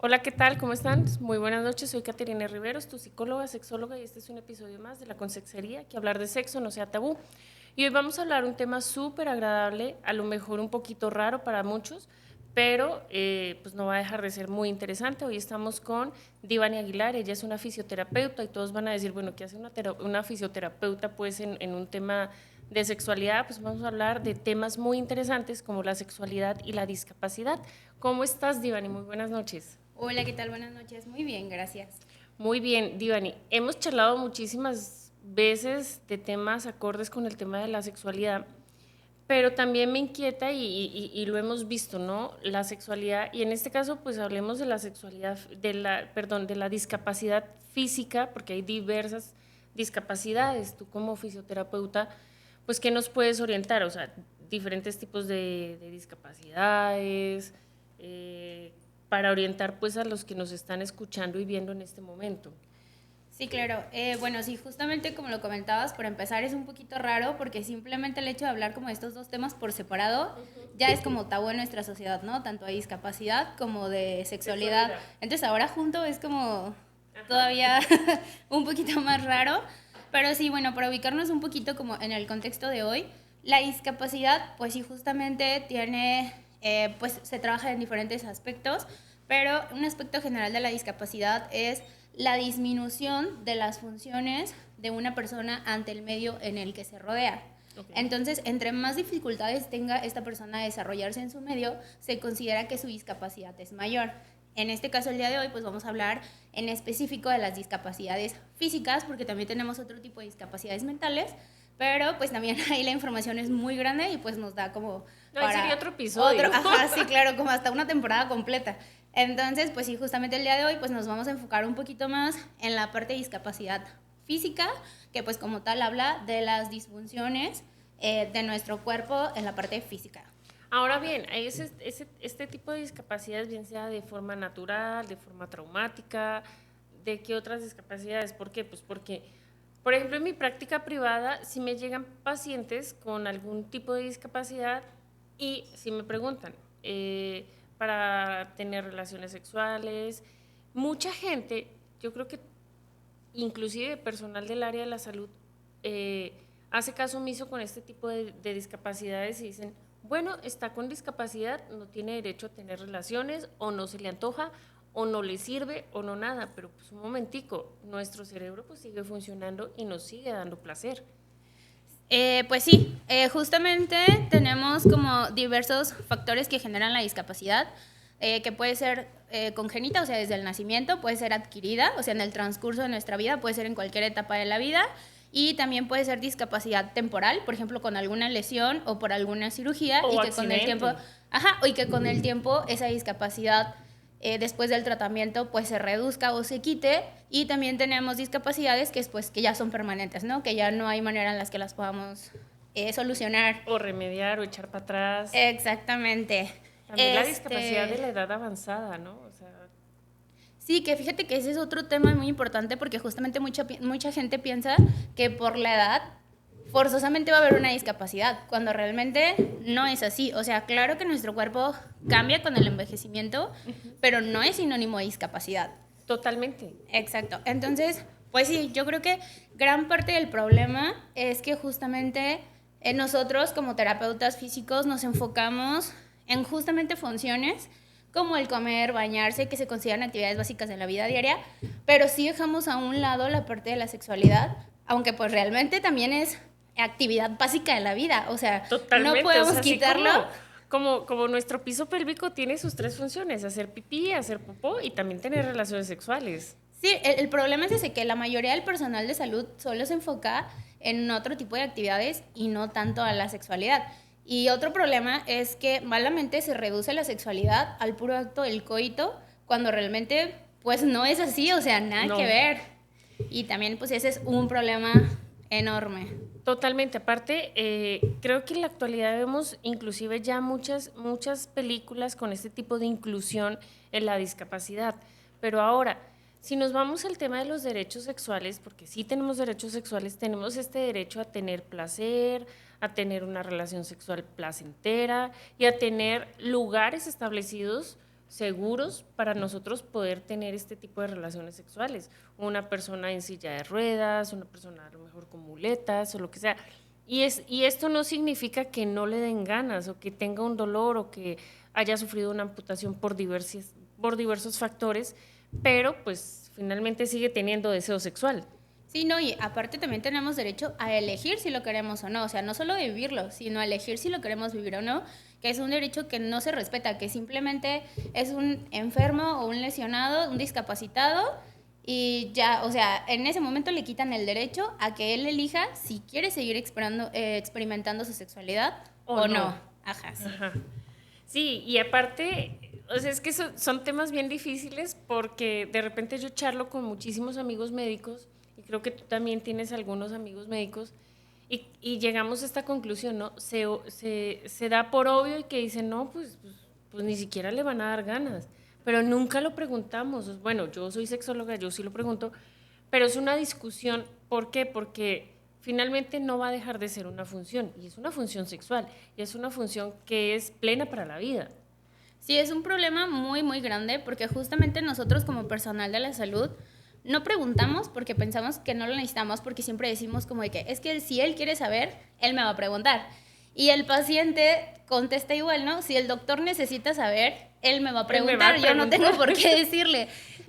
Hola, ¿qué tal? ¿Cómo están? Muy buenas noches, soy Caterina Riveros, tu psicóloga, sexóloga, y este es un episodio más de La Consexería, que hablar de sexo no sea tabú. Y hoy vamos a hablar un tema súper agradable, a lo mejor un poquito raro para muchos, pero pues no va a dejar de ser muy interesante. Hoy estamos con Divani Aguilar, ella es una fisioterapeuta y todos van a decir, bueno, ¿qué hace una fisioterapeuta pues en un tema de sexualidad? Pues vamos a hablar de temas muy interesantes como la sexualidad y la discapacidad. ¿Cómo estás, Divani? Muy buenas noches. Hola, ¿qué tal? Buenas noches. Muy bien, gracias. Muy bien, Divani. Hemos charlado muchísimas veces de temas acordes con el tema de la sexualidad, pero también me inquieta y lo hemos visto, ¿no? La sexualidad, y en este caso, pues hablemos de la sexualidad, de la discapacidad física, porque hay diversas discapacidades. Tú como fisioterapeuta, pues, ¿qué nos puedes orientar? O sea, diferentes tipos de discapacidades, eh, para orientar pues a los que nos están escuchando y viendo en este momento. Sí, claro. Bueno, sí, justamente como lo comentabas, por empezar es un poquito raro porque simplemente el hecho de hablar como de estos dos temas por separado ya es como tabú en nuestra sociedad, ¿no? Tanto de discapacidad como de sexualidad. Sexualidad. Entonces ahora junto es como Ajá. todavía un poquito más raro. Pero sí, bueno, para ubicarnos un poquito como en el contexto de hoy, la discapacidad, pues sí, justamente tiene, pues se trabaja en diferentes aspectos, pero un aspecto general de la discapacidad es la disminución de las funciones de una persona ante el medio en el que se rodea. Okay. Entonces, entre más dificultades tenga esta persona a desarrollarse en su medio, se considera que su discapacidad es mayor. En este caso, el día de hoy, pues vamos a hablar en específico de las discapacidades físicas, porque también tenemos otro tipo de discapacidades mentales, pero pues también ahí la información es muy grande y pues nos da como No, ahí sería para otro otro, episodio. ajá, sí, claro, como hasta una temporada completa. Entonces, pues sí, justamente el día de hoy pues nos vamos a enfocar un poquito más en la parte de discapacidad física, que pues como tal habla de las disfunciones de nuestro cuerpo en la parte física. Ahora bien, hay este tipo de discapacidades, bien sea de forma natural, de forma traumática, ¿de qué otras discapacidades? ¿Por qué? Pues porque, por ejemplo, en mi práctica privada, si me llegan pacientes con algún tipo de discapacidad y si me preguntan para tener relaciones sexuales, mucha gente, yo creo que inclusive personal del área de la salud, hace caso omiso con este tipo de discapacidades y dicen, bueno, está con discapacidad, no tiene derecho a tener relaciones, o no se le antoja, o no le sirve, o no nada, pero pues un momentico, nuestro cerebro pues sigue funcionando y nos sigue dando placer. Pues sí, justamente tenemos como diversos factores que generan la discapacidad, que puede ser congénita, o sea, desde el nacimiento, puede ser adquirida, o sea, en el transcurso de nuestra vida, puede ser en cualquier etapa de la vida, y también puede ser discapacidad temporal, por ejemplo, con alguna lesión o por alguna cirugía, O y que con el accidente. tiempo, ajá, y que con el tiempo esa discapacidad después del tratamiento pues se reduzca o se quite, y también tenemos discapacidades que, pues, que ya son permanentes, ¿no? Que ya no hay manera en las que las podamos solucionar. O remediar o echar para atrás. Exactamente. También la discapacidad de Este, la edad avanzada, ¿no? O sea, sí, que fíjate que ese es otro tema muy importante porque justamente mucha gente piensa que por la edad forzosamente va a haber una discapacidad, cuando realmente no es así. O sea, claro que nuestro cuerpo cambia con el envejecimiento, pero no es sinónimo de discapacidad. totalmente. Exacto. Entonces, pues sí, yo creo que gran parte del problema es que justamente nosotros como terapeutas físicos nos enfocamos en justamente funciones como el comer, bañarse, que se consideran actividades básicas de la vida diaria, pero sí dejamos a un lado la parte de la sexualidad, aunque pues realmente también es actividad básica de la vida, o sea, no Totalmente, o podemos sea, así quitarlo. como nuestro piso pélvico tiene sus tres funciones, hacer pipí, hacer popó y también tener relaciones sexuales. Sí, el problema es ese, que la mayoría del personal de salud solo se enfoca en otro tipo de actividades y no tanto a la sexualidad. Y otro problema es que malamente se reduce la sexualidad al puro acto del coito, cuando realmente pues no es así, o sea, nada que No, ver. Y también pues ese es un problema enorme. totalmente. Aparte, creo que en la actualidad vemos inclusive ya muchas películas con este tipo de inclusión en la discapacidad. Pero ahora, si nos vamos al tema de los derechos sexuales, porque sí tenemos derechos sexuales, tenemos este derecho a tener placer, a tener una relación sexual placentera y a tener lugares establecidos, seguros para nosotros poder tener este tipo de relaciones sexuales. Una persona en silla de ruedas, una persona a lo mejor con muletas o lo que sea. Y esto no significa que no le den ganas o que tenga un dolor o que haya sufrido una amputación por diversos factores, pero pues finalmente sigue teniendo deseo sexual. Sí, no, y aparte también tenemos derecho a elegir si lo queremos o no, o sea, no solo vivirlo, sino a elegir si lo queremos vivir o no, que es un derecho que no se respeta, que simplemente es un enfermo o un lesionado, un discapacitado, y ya, o sea, en ese momento le quitan el derecho a que él elija si quiere seguir experimentando su sexualidad o no. Ajá, sí. Ajá. Sí, y aparte, o sea, es que son temas bien difíciles porque de repente yo charlo con muchísimos amigos médicos y creo que tú también tienes algunos amigos médicos y llegamos a esta conclusión, ¿no? Se da por obvio y que dicen, no, pues ni siquiera le van a dar ganas, pero nunca lo preguntamos. Bueno, yo soy sexóloga, yo sí lo pregunto, pero es una discusión. ¿Por qué? Porque finalmente no va a dejar de ser una función, y es una función sexual, y es una función que es plena para la vida. Sí, es un problema muy, muy grande porque justamente nosotros como personal de la salud no preguntamos porque pensamos que no lo necesitamos, porque siempre decimos como de que es que si él quiere saber, él me va a preguntar. Y el paciente contesta igual, ¿no? Si el doctor necesita saber, él me va a preguntar, yo no tengo por qué decirle.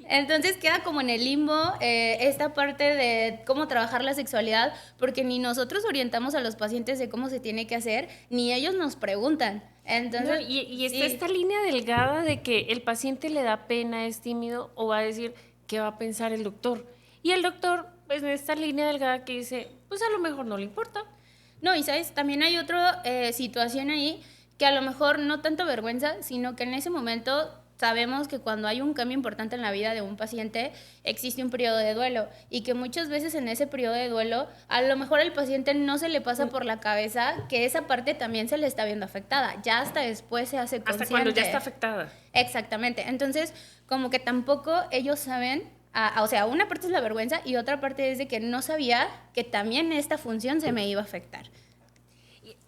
Entonces queda como en el limbo esta parte de cómo trabajar la sexualidad, porque ni nosotros orientamos a los pacientes de cómo se tiene que hacer, ni ellos nos preguntan. Entonces, no, y está esta línea delgada de que el paciente le da pena, es tímido, o va a decir, ¿qué va a pensar el doctor? Y el doctor, pues en esta línea delgada que dice, pues a lo mejor no le importa. No, y sabes, también hay otra situación ahí que a lo mejor no tanto vergüenza, sino que en ese momento sabemos que cuando hay un cambio importante en la vida de un paciente, existe un periodo de duelo y que muchas veces en ese periodo de duelo, a lo mejor al paciente no se le pasa por la cabeza que esa parte también se le está viendo afectada. Ya hasta después se hace consciente. Hasta cuando ya está afectada. Exactamente. Entonces, como que tampoco ellos saben, o sea, una parte es la vergüenza y otra parte es de que no sabía que también esta función se me iba a afectar.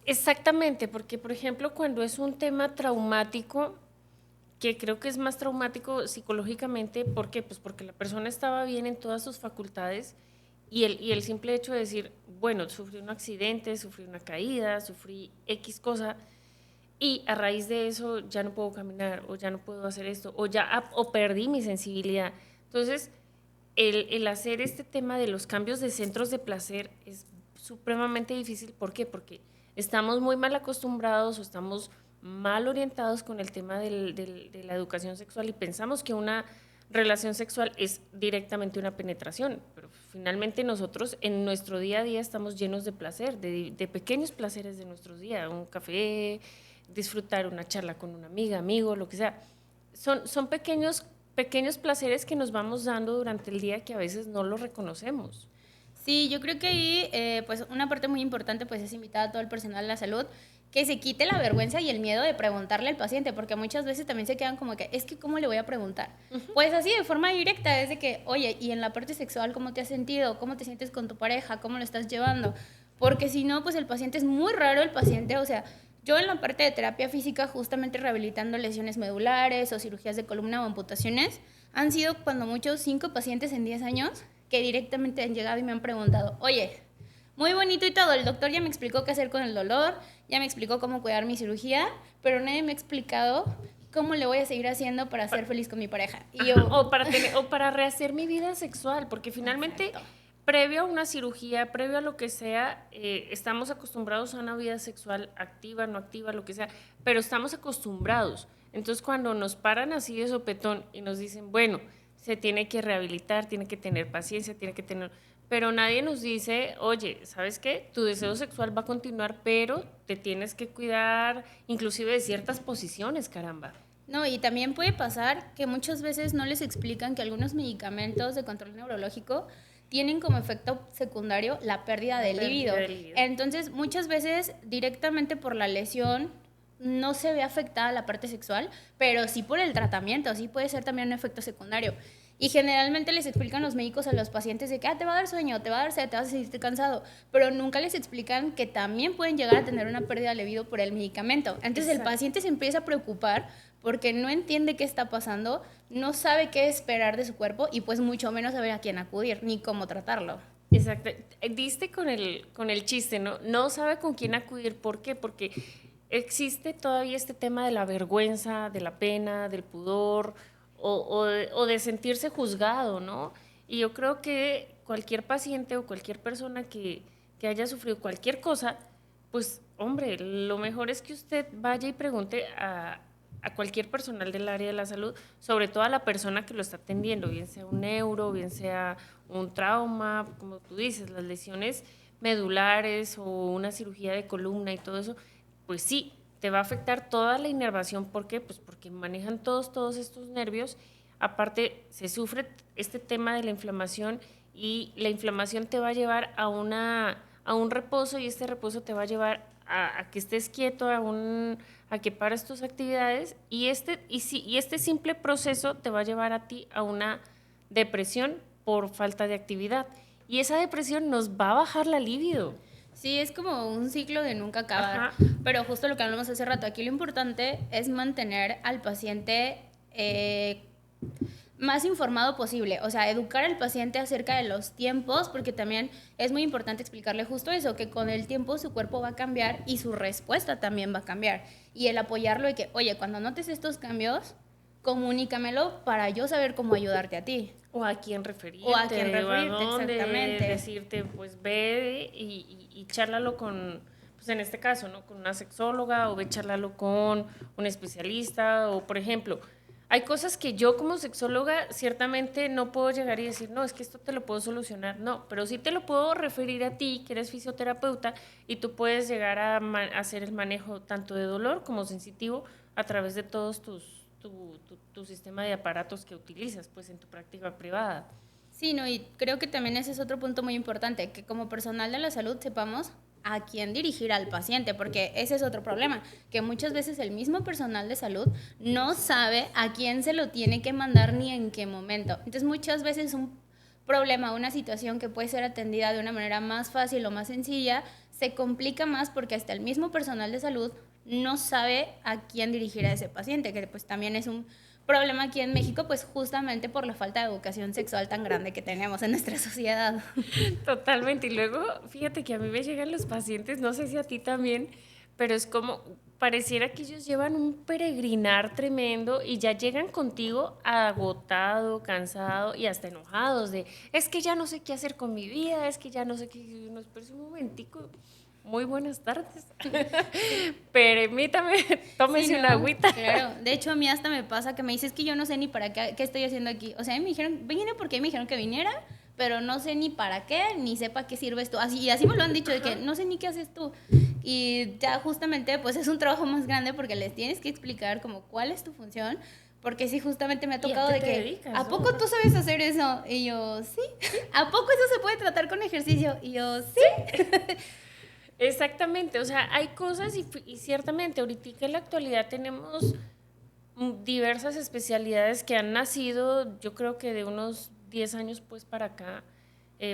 Exactamente, porque por ejemplo, cuando es un tema traumático, que creo que es más traumático psicológicamente, ¿por qué? Pues porque la persona estaba bien en todas sus facultades y el simple hecho de decir, bueno, sufrí un accidente, sufrí una caída, sufrí X cosa y a raíz de eso ya no puedo caminar o ya no puedo hacer esto o perdí mi sensibilidad. Entonces, el hacer este tema de los cambios de centros de placer es supremamente difícil. ¿Por qué? Porque estamos muy mal acostumbrados o estamos mal orientados con el tema de la educación sexual y pensamos que una relación sexual es directamente una penetración, pero finalmente nosotros en nuestro día a día estamos llenos de placer, de pequeños placeres de nuestros días, un café, disfrutar una charla con una amiga, amigo, lo que sea. Son pequeños placeres que nos vamos dando durante el día que a veces no los reconocemos. Sí, yo creo que ahí, pues una parte muy importante pues es invitar a todo el personal de la salud que se quite la vergüenza y el miedo de preguntarle al paciente, porque muchas veces también se quedan como que, es que ¿cómo le voy a preguntar? Pues así, de forma directa, es de que, oye, y en la parte sexual, ¿cómo te has sentido? ¿Cómo te sientes con tu pareja? ¿Cómo lo estás llevando? Porque si no, pues el paciente es muy raro, el paciente, o sea, yo en la parte de terapia física, justamente rehabilitando lesiones medulares o cirugías de columna o amputaciones, han sido cuando muchos 5 pacientes en 10 años que directamente han llegado y me han preguntado, oye, muy bonito y todo, el doctor ya me explicó qué hacer con el dolor, ya me explicó cómo cuidar mi cirugía, pero nadie me ha explicado cómo le voy a seguir haciendo para ser feliz con mi pareja. Y yo, o para rehacer mi vida sexual, porque finalmente, exacto, previo a una cirugía, previo a lo que sea, estamos acostumbrados a una vida sexual activa, no activa, lo que sea, pero estamos acostumbrados. Entonces, cuando nos paran así de sopetón y nos dicen, bueno, se tiene que rehabilitar, tiene que tener paciencia, tiene que tener... Pero nadie nos dice, oye, ¿sabes qué? Tu deseo sexual va a continuar, pero te tienes que cuidar inclusive de ciertas posiciones, caramba. No, y también puede pasar que muchas veces no les explican que algunos medicamentos de control neurológico tienen como efecto secundario la pérdida de libido. Entonces, muchas veces, directamente por la lesión, no se ve afectada la parte sexual, pero sí por el tratamiento, sí puede ser también un efecto secundario. Y generalmente les explican los médicos a los pacientes de que te va a dar sueño, te va a dar sed, te vas a sentir cansado, pero nunca les explican que también pueden llegar a tener una pérdida de libido por el medicamento. Entonces, exacto, el paciente se empieza a preocupar porque no entiende qué está pasando, no sabe qué esperar de su cuerpo y pues mucho menos saber a quién acudir ni cómo tratarlo. Exacto. Diste con el chiste, ¿no? No sabe con quién acudir. ¿Por qué? Porque existe todavía este tema de la vergüenza, de la pena, del pudor o de sentirse juzgado, ¿no? Y yo creo que cualquier paciente o cualquier persona que haya sufrido cualquier cosa, pues, hombre, lo mejor es que usted vaya y pregunte a cualquier personal del área de la salud, sobre todo a la persona que lo está atendiendo, bien sea un neuro, bien sea un trauma, como tú dices, las lesiones medulares o una cirugía de columna y todo eso, pues sí, te va a afectar toda la inervación. ¿Por qué? Pues porque manejan todos estos nervios. Aparte, se sufre este tema de la inflamación y la inflamación te va a llevar a un reposo y este reposo te va a llevar a que estés quieto, a que pares tus actividades y este simple proceso te va a llevar a ti a una depresión por falta de actividad. Y esa depresión nos va a bajar la libido. Sí, es como un ciclo de nunca acabar. Ajá. Pero justo lo que hablamos hace rato, aquí lo importante es mantener al paciente más informado posible, o sea, educar al paciente acerca de los tiempos, porque también es muy importante explicarle justo eso, que con el tiempo su cuerpo va a cambiar y su respuesta también va a cambiar. Y el apoyarlo de que, oye, cuando notes estos cambios, comunícamelo para yo saber cómo ayudarte a ti. O a quién referirte. O a quién referirte, o a dónde exactamente. decirte, pues ve y chárlalo con, pues en este caso, ¿no? Con una sexóloga o ve charlalo con un especialista o, por ejemplo, hay cosas que yo como sexóloga ciertamente no puedo llegar y decir, no, es que esto te lo puedo solucionar, no, pero sí te lo puedo referir a ti, que eres fisioterapeuta, y tú puedes llegar a hacer el manejo tanto de dolor como sensitivo a través de todos tu sistema de aparatos que utilizas pues en tu práctica privada. Sí, no, y creo que también ese es otro punto muy importante, que como personal de la salud sepamos a quién dirigir al paciente, porque ese es otro problema, que muchas veces el mismo personal de salud no sabe a quién se lo tiene que mandar ni en qué momento. Entonces muchas veces un problema, una situación que puede ser atendida de una manera más fácil o más sencilla, se complica más porque hasta el mismo personal de salud no sabe a quién dirigir a ese paciente, que pues también es un problema aquí en México, pues justamente por la falta de educación sexual tan grande que tenemos en nuestra sociedad. Totalmente. Y luego, fíjate que a mí me llegan los pacientes, no sé si a ti también, pero es como, pareciera que ellos llevan un peregrinar tremendo y ya llegan contigo agotado, cansado y hasta enojados de, es que ya no sé qué hacer con mi vida, es que ya no sé qué, nos parece un momentico. Muy buenas tardes. Permítame, tómese Sí, ¿no? una agüita. Claro, de hecho a mí hasta me pasa que me dices que yo no sé ni para qué estoy haciendo aquí. O sea, a mí me dijeron, vine porque me dijeron que viniera, pero no sé ni para qué, ni sepa qué sirves tú. Así, y así me lo han dicho, de que no sé ni qué haces tú. Y ya justamente pues es un trabajo más grande porque les tienes que explicar como cuál es tu función. Porque sí, justamente me ha tocado de que, dedicas, ¿a no? poco tú sabes hacer eso? Y yo, sí. ¿A poco eso se puede tratar con ejercicio? Y yo, sí. Exactamente, o sea, hay cosas y ciertamente ahorita en la actualidad tenemos diversas especialidades que han nacido, yo creo que de unos 10 años pues para acá.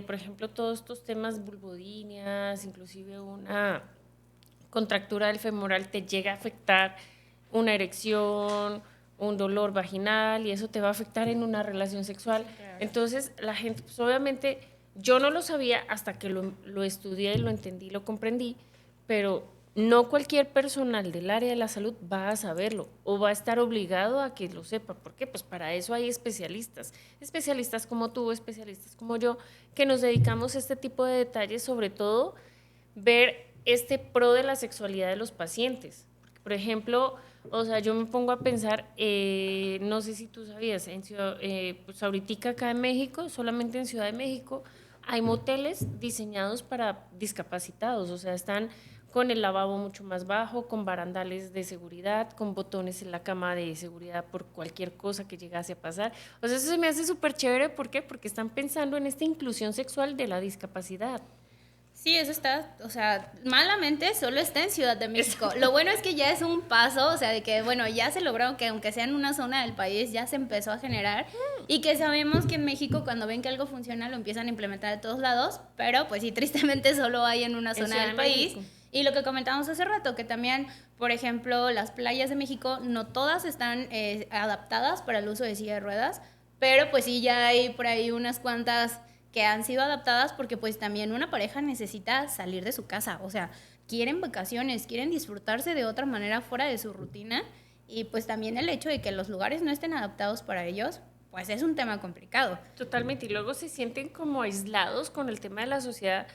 Por ejemplo, todos estos temas vulvodíneas, inclusive una contractura del femoral te llega a afectar una erección, un dolor vaginal y eso te va a afectar en una relación sexual. Claro. Entonces, la gente, pues obviamente, yo no lo sabía hasta que lo estudié, lo entendí, lo comprendí, pero no cualquier personal del área de la salud va a saberlo o va a estar obligado a que lo sepa. ¿Por qué? Pues para eso hay especialistas, especialistas como tú, especialistas como yo, que nos dedicamos a este tipo de detalles, sobre todo ver este pro de la sexualidad de los pacientes. Por ejemplo, o sea, yo me pongo a pensar, no sé si tú sabías, pues ahorita acá en México, solamente en Ciudad de México, hay moteles diseñados para discapacitados, o sea, están con el lavabo mucho más bajo, con barandales de seguridad, con botones en la cama de seguridad por cualquier cosa que llegase a pasar. O sea, eso se me hace súper chévere, ¿por qué? Porque están pensando en esta inclusión sexual de la discapacidad. Sí, eso está, o sea, malamente solo está en Ciudad de México. Lo bueno es que ya es un paso, o sea, de que, bueno, ya se logró que aunque sea en una zona del país, ya se empezó a generar y que sabemos que en México cuando ven que algo funciona lo empiezan a implementar de todos lados, pero pues sí, tristemente solo hay en una zona del país Y lo que comentábamos hace rato, que también, por ejemplo, las playas de México, no todas están adaptadas para el uso de silla de ruedas, pero pues sí, ya hay por ahí unas cuantas que han sido adaptadas porque pues también una pareja necesita salir de su casa, o sea, quieren vacaciones, quieren disfrutarse de otra manera fuera de su rutina y pues también el hecho de que los lugares no estén adaptados para ellos, pues es un tema complicado. Totalmente, y luego se sienten como aislados con el tema de la sociedad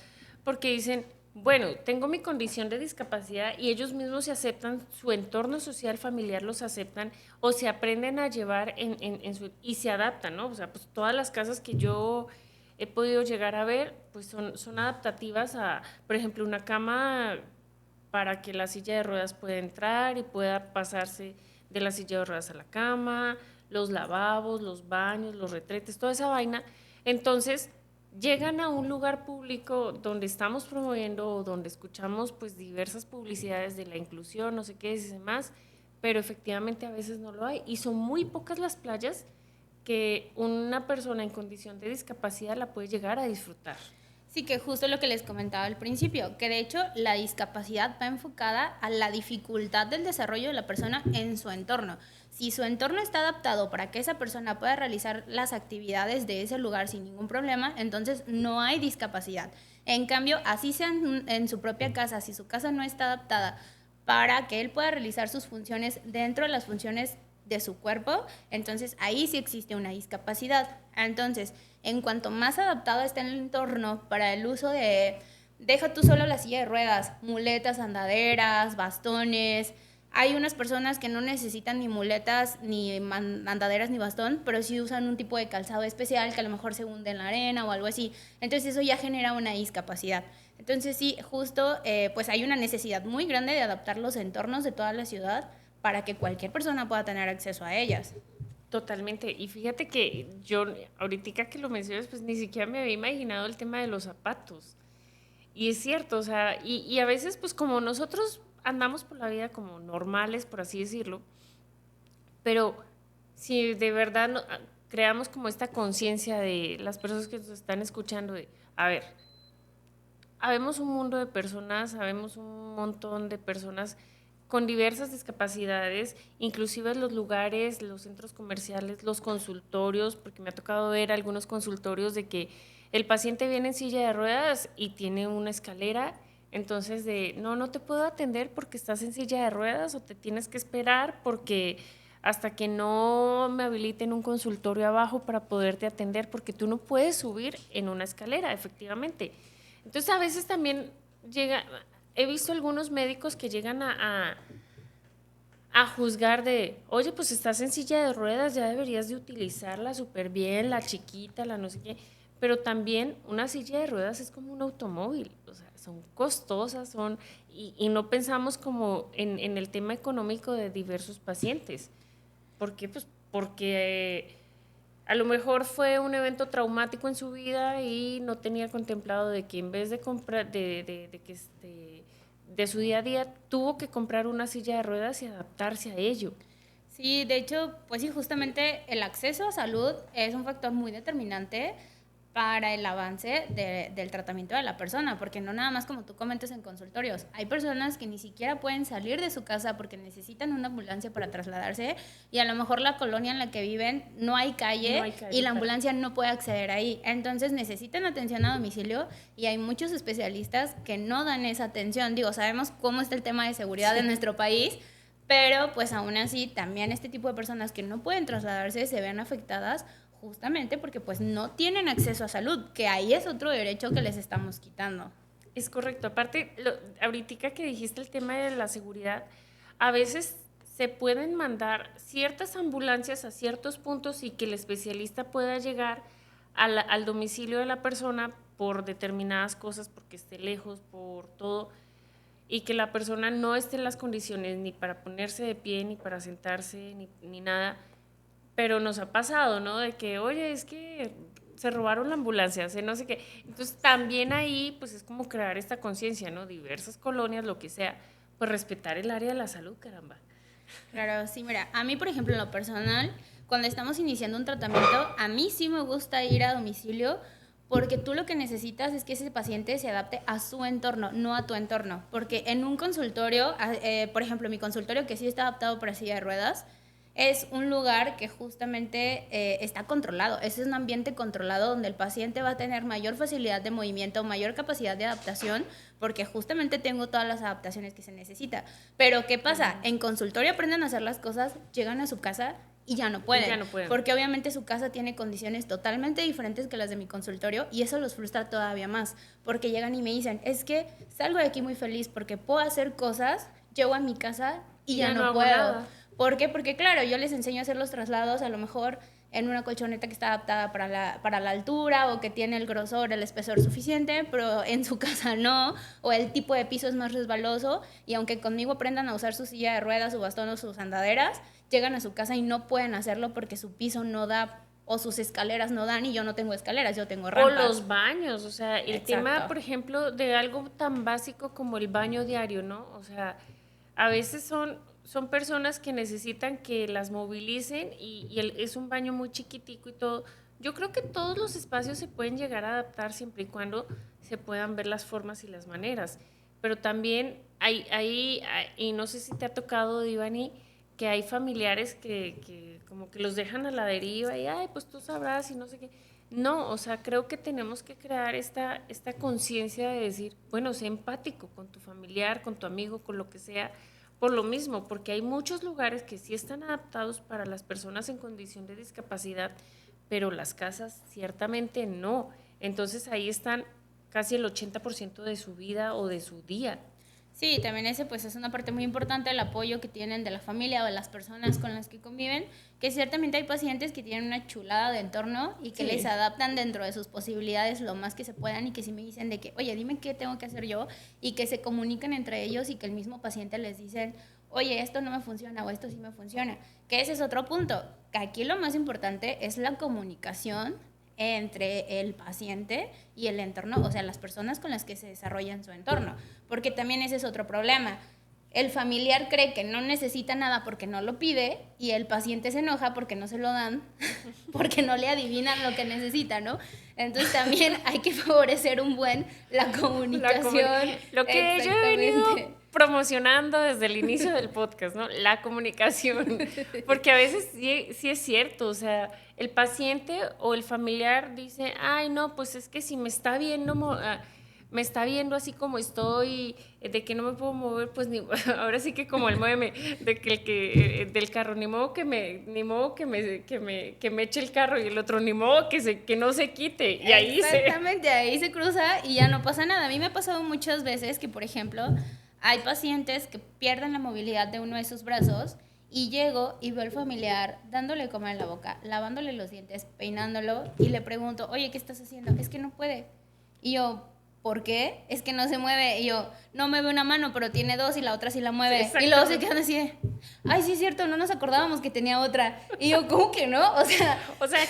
porque dicen, bueno, tengo mi condición de discapacidad y ellos mismos se aceptan, su entorno social familiar los aceptan o se aprenden a llevar y se adaptan, ¿no? O sea, pues todas las casas que yo he podido llegar a ver, pues son adaptativas a, por ejemplo, una cama para que la silla de ruedas pueda entrar y pueda pasarse de la silla de ruedas a la cama, los lavabos, los baños, los retretes, toda esa vaina. Entonces, llegan a un lugar público donde estamos promoviendo o donde escuchamos pues diversas publicidades de la inclusión, no sé qué y demás, pero efectivamente a veces no lo hay y son muy pocas las playas que una persona en condición de discapacidad la puede llegar a disfrutar. Sí, que justo lo que les comentaba al principio, que de hecho la discapacidad va enfocada a la dificultad del desarrollo de la persona en su entorno. Si su entorno está adaptado para que esa persona pueda realizar las actividades de ese lugar sin ningún problema, entonces no hay discapacidad. En cambio, así sea en su propia casa, si su casa no está adaptada para que él pueda realizar sus funciones dentro de las funciones de su cuerpo, entonces ahí sí existe una discapacidad. Entonces, en cuanto más adaptado esté el entorno para el uso de, deja tú solo la silla de ruedas, muletas, andaderas, bastones. Hay unas personas que no necesitan ni muletas, ni andaderas, ni bastón, pero sí usan un tipo de calzado especial que a lo mejor se hunde en la arena o algo así. Entonces eso ya genera una discapacidad. Entonces sí, justo pues hay una necesidad muy grande de adaptar los entornos de toda la ciudad para que cualquier persona pueda tener acceso a ellas. Totalmente. Y fíjate que yo, ahorita que lo mencionas, pues ni siquiera me había imaginado el tema de los zapatos. Y es cierto, o sea, y a veces pues como nosotros andamos por la vida como normales, por así decirlo, pero si de verdad creamos como esta conciencia de las personas que nos están escuchando, de, a ver, habemos un mundo de personas, habemos un montón de personas con diversas discapacidades, inclusive los lugares, los centros comerciales, los consultorios, porque me ha tocado ver algunos consultorios de que el paciente viene en silla de ruedas y tiene una escalera, entonces no te puedo atender porque estás en silla de ruedas o te tienes que esperar porque hasta que no me habiliten un consultorio abajo para poderte atender, porque tú no puedes subir en una escalera, efectivamente. Entonces a veces también he visto algunos médicos que llegan a juzgar de, oye, pues estás en silla de ruedas, ya deberías de utilizarla súper bien, la chiquita, la no sé qué, pero también una silla de ruedas es como un automóvil, o sea, son costosas, y no pensamos como en el tema económico de diversos pacientes. ¿Por qué? Pues porque a lo mejor fue un evento traumático en su vida y no tenía contemplado de que en vez de comprar, de su día a día, tuvo que comprar una silla de ruedas y adaptarse a ello. Sí, de hecho, pues sí, justamente el acceso a salud es un factor muy determinante para el avance del tratamiento de la persona, porque no nada más como tú comentas en consultorios, hay personas que ni siquiera pueden salir de su casa porque necesitan una ambulancia para trasladarse y a lo mejor la colonia en la que viven no hay calle y la ambulancia no puede acceder ahí, entonces necesitan atención a domicilio y hay muchos especialistas que no dan esa atención. Digo, sabemos cómo está el tema de seguridad en nuestro país, pero pues aún así también este tipo de personas que no pueden trasladarse se ven afectadas justamente porque pues no tienen acceso a salud, que ahí es otro derecho que les estamos quitando. Es correcto. Aparte, ahorita que dijiste el tema de la seguridad, a veces se pueden mandar ciertas ambulancias a ciertos puntos y que el especialista pueda llegar al domicilio de la persona por determinadas cosas, porque esté lejos, por todo, y que la persona no esté en las condiciones ni para ponerse de pie, ni para sentarse, ni nada. Pero nos ha pasado, ¿no? De que, oye, es que se robaron la ambulancia, o sea, no sé qué. Entonces también ahí, pues es como crear esta conciencia, ¿no? Diversas colonias, lo que sea, pues respetar el área de la salud, caramba. Claro, sí, mira, a mí, por ejemplo, en lo personal, cuando estamos iniciando un tratamiento, a mí sí me gusta ir a domicilio porque tú lo que necesitas es que ese paciente se adapte a su entorno, no a tu entorno. Porque en un consultorio, por ejemplo, mi consultorio que sí está adaptado para silla de ruedas, es un lugar que justamente está controlado. Ese es un ambiente controlado donde el paciente va a tener mayor facilidad de movimiento, mayor capacidad de adaptación, porque justamente tengo todas las adaptaciones que se necesita. Pero ¿qué pasa? En consultorio aprenden a hacer las cosas, llegan a su casa y ya no pueden. Ya no pueden. Porque obviamente su casa tiene condiciones totalmente diferentes que las de mi consultorio y eso los frustra todavía más. Porque llegan y me dicen, es que salgo de aquí muy feliz porque puedo hacer cosas, llego a mi casa y ya no puedo. Nada. ¿Por qué? Porque claro, yo les enseño a hacer los traslados a lo mejor en una colchoneta que está adaptada para la altura o que tiene el grosor, el espesor suficiente, pero en su casa no, o el tipo de piso es más resbaloso y aunque conmigo aprendan a usar su silla de ruedas, su bastón o sus andaderas, llegan a su casa y no pueden hacerlo porque su piso no da o sus escaleras no dan y yo no tengo escaleras, yo tengo rampas. O los baños, o sea, el tema, por ejemplo, de algo tan básico como el baño diario, ¿no? O sea, a veces son personas que necesitan que las movilicen y es un baño muy chiquitico y todo. Yo creo que todos los espacios se pueden llegar a adaptar siempre y cuando se puedan ver las formas y las maneras. Pero también hay y no sé si te ha tocado, Divani, que hay familiares que como que los dejan a la deriva y, ay, pues tú sabrás y no sé qué. No, o sea, creo que tenemos que crear esta conciencia de decir, bueno, sé empático con tu familiar, con tu amigo, con lo que sea, por lo mismo, porque hay muchos lugares que sí están adaptados para las personas en condición de discapacidad, pero las casas ciertamente no. Entonces ahí están casi el 80% de su vida o de su día. Sí, también ese pues es una parte muy importante del apoyo que tienen de la familia o de las personas con las que conviven, que ciertamente hay pacientes que tienen una chulada de entorno y que les adaptan dentro de sus posibilidades lo más que se puedan y que sí me dicen de que, oye, dime qué tengo que hacer yo y que se comunican entre ellos y que el mismo paciente les dicen, oye, esto no me funciona o esto sí me funciona. Que ese es otro punto, que aquí lo más importante es la comunicación entre el paciente y el entorno, o sea, las personas con las que se desarrolla en su entorno, porque también ese es otro problema. El familiar cree que no necesita nada porque no lo pide y el paciente se enoja porque no se lo dan, porque no le adivinan lo que necesita, ¿no? Entonces también hay que favorecer un buen la comunicación. Lo que yo he venido promocionando desde el inicio del podcast, ¿no? La comunicación, porque a veces sí es cierto, o sea, el paciente o el familiar dice, ay, no, pues es que si me está viendo, me está viendo así como estoy, de que no me puedo mover, pues ahora sí que como el meme de que del carro, ni modo que me eche el carro y el otro ni modo que no se quite y ahí exactamente, ahí se cruza y ya no pasa nada. A mí me ha pasado muchas veces que, por ejemplo, hay pacientes que pierden la movilidad de uno de sus brazos y llego y veo al familiar dándole comer en la boca, lavándole los dientes, peinándolo y le pregunto, oye, ¿qué estás haciendo? Es que no puede. Y yo, ¿por qué? Es que no se mueve. Y yo, no mueve una mano, pero tiene dos y la otra sí la mueve. Sí, y luego se quedan así de, ay, sí es cierto, no nos acordábamos que tenía otra. Y yo, ¿cómo que no? O sea,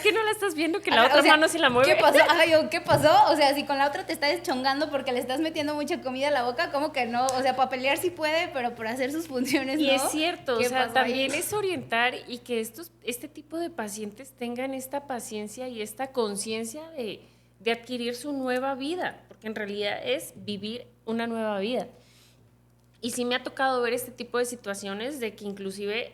¿que no la estás viendo que la otra mano sí la mueve? ¿Qué pasó? Ay, yo, ¿qué pasó? O sea, si con la otra te estás deschongando porque le estás metiendo mucha comida a la boca, ¿cómo que no? O sea, para pelear sí puede, pero para hacer sus funciones y no. Y es cierto, o sea, también es orientar y que este tipo de pacientes tengan esta paciencia y esta conciencia de adquirir su nueva vida, porque en realidad es vivir una nueva vida. Y sí me ha tocado ver este tipo de situaciones de que inclusive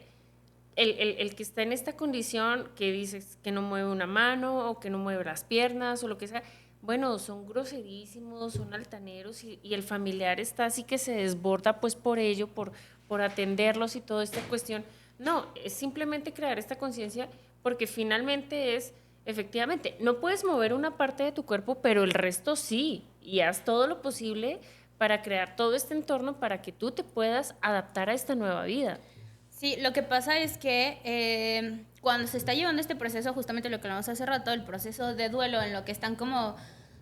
el que está en esta condición, que dices que no mueve una mano o que no mueve las piernas o lo que sea, bueno, son groserísimos, son altaneros y el familiar está así que se desborda pues por ello, por atenderlos y toda esta cuestión. No, es simplemente crear esta conciencia porque finalmente es, efectivamente, no puedes mover una parte de tu cuerpo, pero el resto sí, y haz todo lo posible para crear todo este entorno para que tú te puedas adaptar a esta nueva vida. Sí, lo que pasa es que cuando se está llevando este proceso, justamente lo que hablamos hace rato, el proceso de duelo, en lo que están como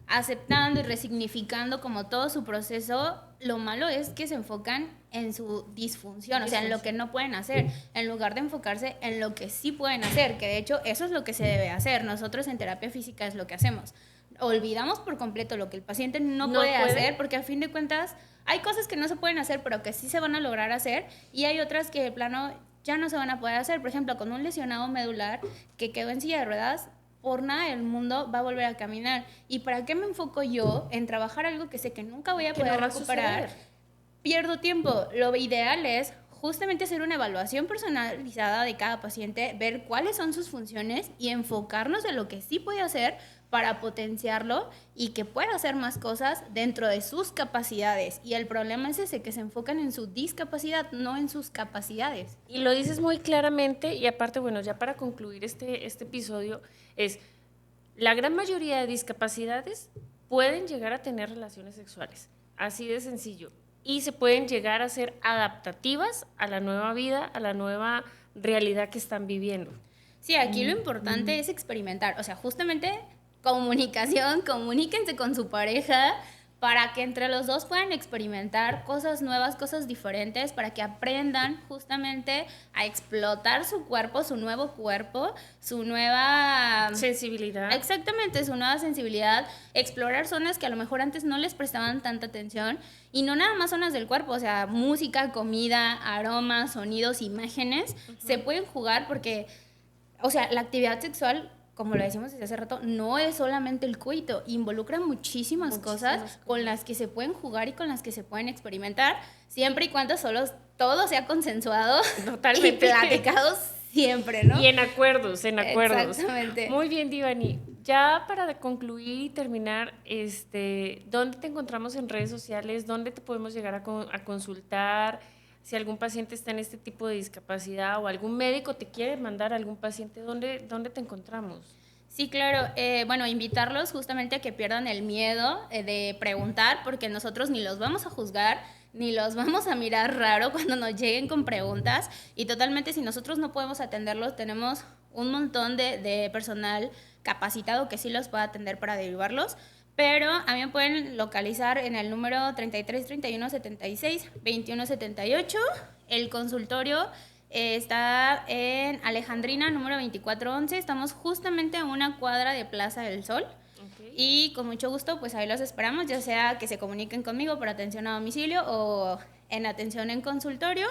aceptando y resignificando como todo su proceso, lo malo es que se enfocan en su disfunción, o sea, en lo que no pueden hacer, en lugar de enfocarse en lo que sí pueden hacer, que de hecho eso es lo que se debe hacer. Nosotros en terapia física es lo que hacemos. Olvidamos por completo lo que el paciente no puede hacer, porque a fin de cuentas hay cosas que no se pueden hacer, pero que sí se van a lograr hacer, y hay otras que de plano ya no se van a poder hacer. Por ejemplo, con un lesionado medular que quedó en silla de ruedas, por nada del mundo va a volver a caminar. ¿Y para qué me enfoco yo en trabajar algo que sé que nunca voy a poder recuperar? Pierdo tiempo. Lo ideal es justamente hacer una evaluación personalizada de cada paciente, ver cuáles son sus funciones y enfocarnos en lo que sí puede hacer para potenciarlo y que pueda hacer más cosas dentro de sus capacidades. Y el problema es ese, que se enfocan en su discapacidad, no en sus capacidades. Y lo dices muy claramente, y aparte, bueno, ya para concluir este episodio, es la gran mayoría de discapacidades pueden llegar a tener relaciones sexuales, así de sencillo, y se pueden llegar a ser adaptativas a la nueva vida, a la nueva realidad que están viviendo. Sí, aquí lo importante es experimentar, o sea, justamente comunicación, comuníquense con su pareja para que entre los dos puedan experimentar cosas nuevas, cosas diferentes, para que aprendan justamente a explotar su cuerpo, su nuevo cuerpo, su nueva sensibilidad. Exactamente, su nueva sensibilidad, explorar zonas que a lo mejor antes no les prestaban tanta atención, y no nada más zonas del cuerpo, o sea, música, comida, aromas, sonidos, imágenes, se pueden jugar porque, o sea, la actividad sexual, como lo decimos desde hace rato, no es solamente el coito, involucra muchísimas cosas con las que se pueden jugar y con las que se pueden experimentar, siempre y cuando solo todo sea consensuado. Totalmente. Y platicado siempre, ¿no? Y en acuerdos, en acuerdos. Exactamente. Muy bien, Divani. Ya para concluir y terminar, ¿dónde te encontramos en redes sociales? ¿Dónde te podemos llegar a consultar? Si algún paciente está en este tipo de discapacidad o algún médico te quiere mandar a algún paciente, ¿dónde te encontramos? Sí, claro. Bueno, invitarlos justamente a que pierdan el miedo de preguntar, porque nosotros ni los vamos a juzgar, ni los vamos a mirar raro cuando nos lleguen con preguntas. Y totalmente, si nosotros no podemos atenderlos, tenemos un montón de personal capacitado que sí los pueda atender para derivarlos. Pero a mí me pueden localizar en el número 33 31 76 21 78. El consultorio está en Alejandrina, número 2411. Estamos justamente a una cuadra de Plaza del Sol. Okay. Y con mucho gusto, pues ahí los esperamos, ya sea que se comuniquen conmigo por atención a domicilio o en atención en consultorio.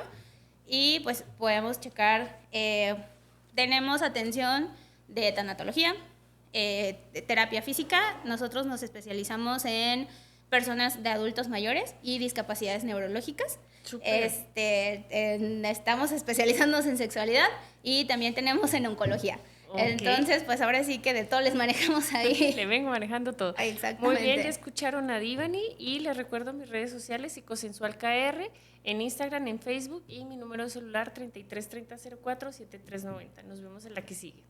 Y pues podemos checar, tenemos atención de tanatología, terapia física. Nosotros nos especializamos en personas de adultos mayores y discapacidades neurológicas. Estamos especializándonos en sexualidad y también tenemos en oncología. Okay. Entonces, pues ahora sí que de todo les manejamos ahí. Le vengo manejando todo. Exactamente. Muy bien, ya escucharon a Divani y les recuerdo mis redes sociales, Psicosensual-KR, en Instagram, en Facebook, y mi número de celular 33 30 04 7390. Nos vemos en la que sigue.